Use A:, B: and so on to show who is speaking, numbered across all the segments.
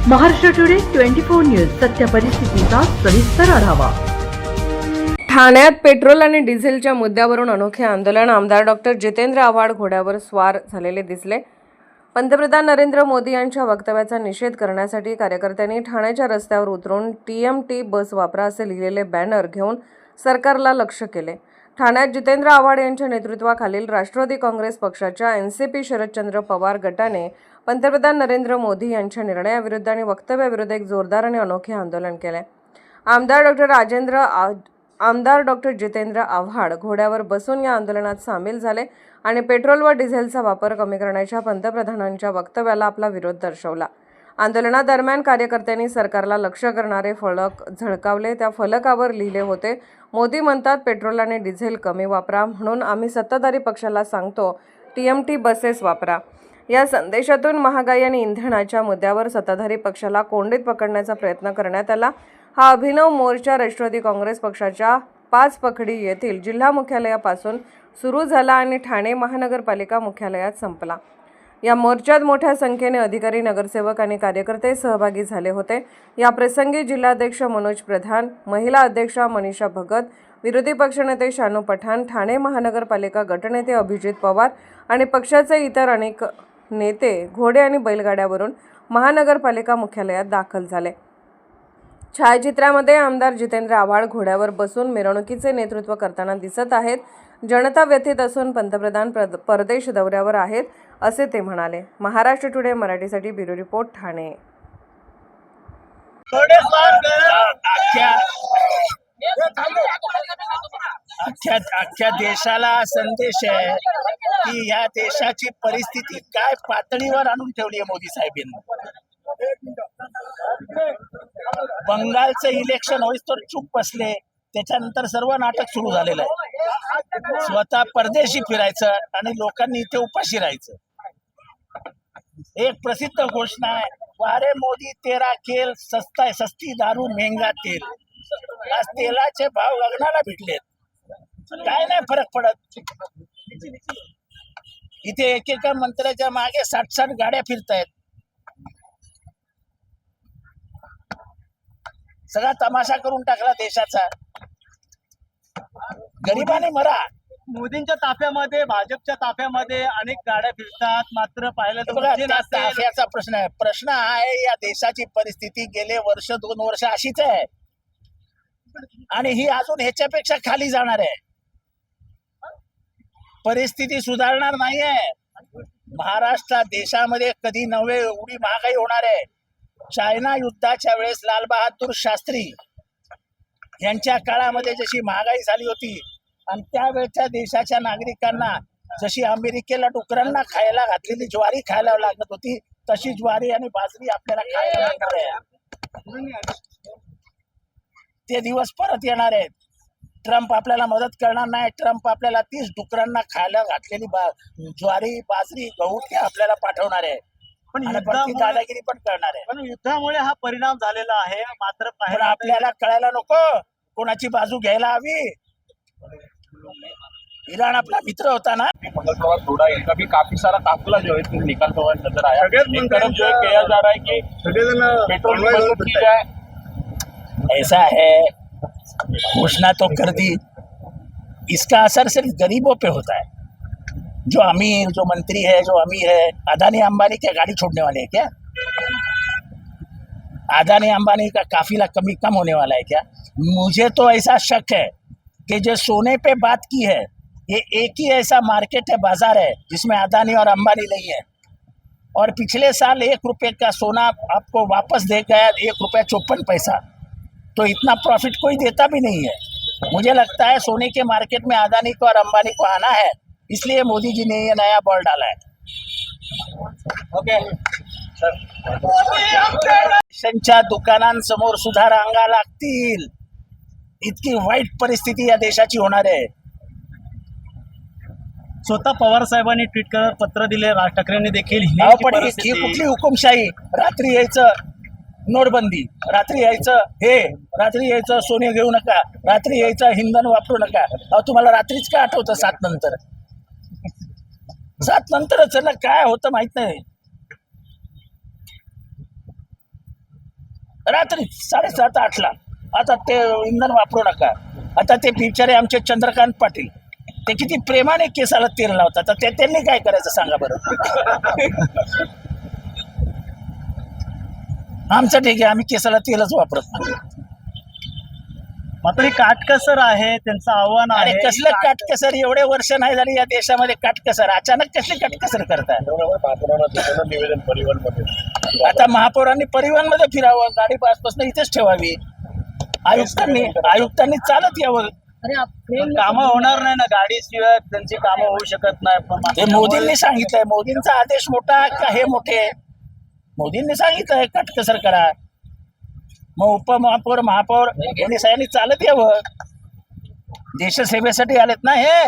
A: Maharashtra today 24 news सत्य परिस्थितीचा सविस्तर आढावा।
B: ठाण्यात पेट्रोल आणि डिझेलच्या मुद्द्यावरून अनोखे आंदोलन। आमदार डॉक्टर जितेंद्र आव्हाड घोड्यावर स्वार झालेले दिसले। पंतप्रधान नरेंद्र मोदी यांच्या वक्तव्याचा निषेध करण्यासाठी कार्यकर्त्यांनी ठाण्याच्या रस्त्यावर उतरून TMT बस वापरा असे लिहिलेले बॅनर घेऊन सरकारला लक्ष्य केले। ठाण्यात जितेंद्र आव्हाड यांच्या नेतृत्वाखालील राष्ट्रवादी काँग्रेस पक्षाच्या NCP शरदचंद्र पवार गटाने पंतप्रधान नरेंद्र मोदी यांच्या निर्णयाविरुद्ध आणि वक्तव्याविरुद्ध एक जोरदार आणि अनोखे आंदोलन केले। आमदार डॉक्टर जितेंद्र आव्हाड घोड्यावर बसून या आंदोलनात सामील झाले आणि पेट्रोल व डिझेलचा वापर कमी करण्याच्या पंतप्रधानांच्या वक्तव्याला आपला विरोध दर्शवला। आंदोलनादरम्यान कार्यकर्त्यांनी सरकारला लक्ष्य करणारे फलक झळकावले। त्या फलकावर लिहिले होते, मोदी म्हणतात पेट्रोल आणि डिझेल कमी वापरा, म्हणून आम्ही सत्ताधारी पक्षाला सांगतो TMT बसेस वापरा। या संदेशातून महागाई आणि इंधनाच्या मुद्द्यावर सत्ताधारी पक्षाला कोंडीत पकडण्याचा प्रयत्न करण्यात आला। हा अभिनव मोर्चा राष्ट्रवादी काँग्रेस पक्षाच्या पाचपखडी येथील जिल्हा मुख्यालयापासून सुरू झाला आणि ठाणे महानगरपालिका मुख्यालयात संपला। या मोर्चात मोठ्या संख्येने अधिकारी, नगरसेवक आणि कार्यकर्ते सहभागी झाले होते। या प्रसंगी जिल्हाध्यक्ष मनोज प्रधान, महिला अध्यक्षा मनीषा भगत, विरोधी पक्षनेते शानू पठाण, ठाणे महानगरपालिका गटनेते अभिजित पवार आणि पक्षाचे इतर अनेक नेते घोडे आणि बैलगाड्यावरून महानगरपालिका मुख्यालयात दाखल झाले। छायाचित्रामध्ये आमदार जितेंद्र आव्हाड घोड्यावर बसून मिरवणुकीचे नेतृत्व करताना दिसत आहेत। जनता व्यथित असून पंतप्रधान परदेश दौऱ्यावर आहेत असे ते म्हणाले। महाराष्ट्र टुडे मराठीसाठी ब्युरो रिपोर्ट, ठाणे।
C: अख्ख्या देशाला संदेश आहे की या देशाची परिस्थिती काय पातळीवर आणून ठेवली आहे मोदी साहेबांनी। बंगालचं इलेक्शन होईस्तोवर चूप बसले, त्याच्यानंतर सर्व नाटक सुरू झालेलं आहे। स्वतः परदेशी फिरायचं आणि लोकांनी इथे उपाशी राहायचं। एक प्रसिद्ध घोषणा आहे, वारे मोदी तेरा खेल, सस्ता है सस्ती दारू महंगा तेल। आज तेलाचे भाव गगनाला भिडलेत, काय नाही फरक पडत। इथे एकेका मंत्र्याच्या मागे 60-60 गाड्या फिरतायत। सगळा तमाशा करून टाकला देशाचा। गरिबाने मरा।
D: मोदींच्या ताफ्यामध्ये, भाजपच्या ताफ्यामध्ये अनेक गाड्या फिरतात, मात्र पाहिलं तर
C: ताफ्याचा प्रश्न आहे। प्रश्न आहे या देशाची परिस्थिती गेले वर्ष 2 वर्ष अशीच आहे आणि ही अजून ह्याच्यापेक्षा खाली जाणार आहे। परिस्थिती सुधारणार नाहीये। महाराष्ट्र देशामध्ये कधी नव्हे एवढी महागाई होणार आहे। चायना युद्धाच्या वेळेस लाल बहादूर शास्त्री यांच्या काळामध्ये जशी महागाई झाली होती आणि त्यावेळच्या देशाच्या नागरिकांना जशी अमेरिकेला डुकरांना खायला घातलेली ज्वारी खायला लागत होती, तशी ज्वारी आणि बाजरी आपल्याला खायला लागणार आहे। ते दिवस परत येणार आहेत। ट्रम्प आपल्याला मदत करणार नाही। ट्रम्प आपल्याला 30 डुकरांना खायला घातलेली ज्वारी, बाजरी, गहू ते आपल्याला पाठवणार आहे, पण दादागिरी पण करणार आहे।
D: पण युद्धामुळे हा परिणाम झालेला आहे, मात्र
C: आपल्याला कळायला नको कोणाची बाजू घ्यायला हवी। ईरान अपना मित्र होता ना।
E: मंगलवार थोड़ा इनका भी काफी सारा काफिला जो है निकलता हुआ नजर आया। एक तरफ जो है किया जा रहा है कि पेट्रोल की बचत की जाए।
C: ऐसा है, घोषणा तो कर दी, इसका असर सिर्फ गरीबों पे होता है। जो अमीर, जो मंत्री है, जो अमीर है, अदानी अंबानी क्या गाड़ी छोड़ने वाले हैं क्या? अदानी अंबानी का काफिला कम होने वाला है क्या? मुझे तो ऐसा शक है कि जो सोने पे बात की है, ये एक ही ऐसा मार्केट है, बाजार है जिसमें अदानी और अंबानी नहीं है। और पिछले साल 1 रुपये का सोना आपको वापस दे गया 1 रुपया 54 पैसा। तो इतना प्रॉफिट कोई देता भी नहीं है। मुझे लगता है सोने के मार्केट में अदानी को और अंबानी को आना है, इसलिए मोदी जी ने ये नया बॉल डाला है। ओके रेशनच्या दुकानांसमोर सुद्धा रांगा लागतील, इतकी वाईट परिस्थिती या देशाची होणार आहे।
D: स्वतः पवार साहेबांनी ट्विट करत पत्र दिले, राज ठाकरेंनी देखील
C: पण ही कुठली हुकुमशाही? रात्री यायचं नोटबंदी, रात्री यायचं हे, रात्री यायचं सोने घेऊ नका, रात्री यायचं इंधन वापरू नका। अहो तुम्हाला रात्रीच काय आठवतं? 7 नंतर 7 नंतरच ना काय होतं माहित नाही। रात्री 7:30-8ला. आता ते इंधन वापरू नका. आता ते बिचारे आमचे चंद्रकांत पाटील ते किती प्रेमाने केसाला तेल लावतात, तर ते त्यांनी काय करायचं सांगा बरं. आमचं ठीक आहे, आम्ही केसाला तेलच वापरत नाही.
D: मात्र ही काटकसर आहे, त्यांचं आव्हान
C: अरे
D: आहे.
C: कसलं काटकसर, एवढे वर्ष नाही झाली या देशामध्ये काटकसर, अचानक कसली काटकसर करताय.
E: निवेदन परिवहन मध्ये
C: आता महापौरांनी परिवहन मध्ये फिरावं, गाडी आजपासून इथेच ठेवावी, आयुक्तांनी चालत यावं.
D: कामं होणार नाही ना, गाडीशिवाय त्यांची कामं होऊ शकत नाही. पण
C: हे मोदींनी सांगितलंय, मोदींचा आदेश मोठा का हे मोठे. मोदींनी सांगितलंय काटकसर करा, मग उपमहापौर महापौर यांनी सगळ्यांनी चालत यावं. देशसेवेसाठी आलेत ना हे.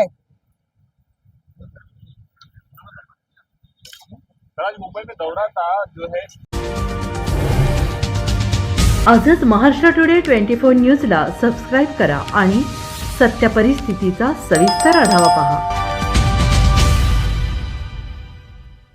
E: आज मुंबई में दौरा था जो है.
A: आजच महाराष्ट्र टुडे 24 न्यूजला सबस्क्राईब करा आणि सत्य परिस्थितीचा सविस्तर आढावा पहा.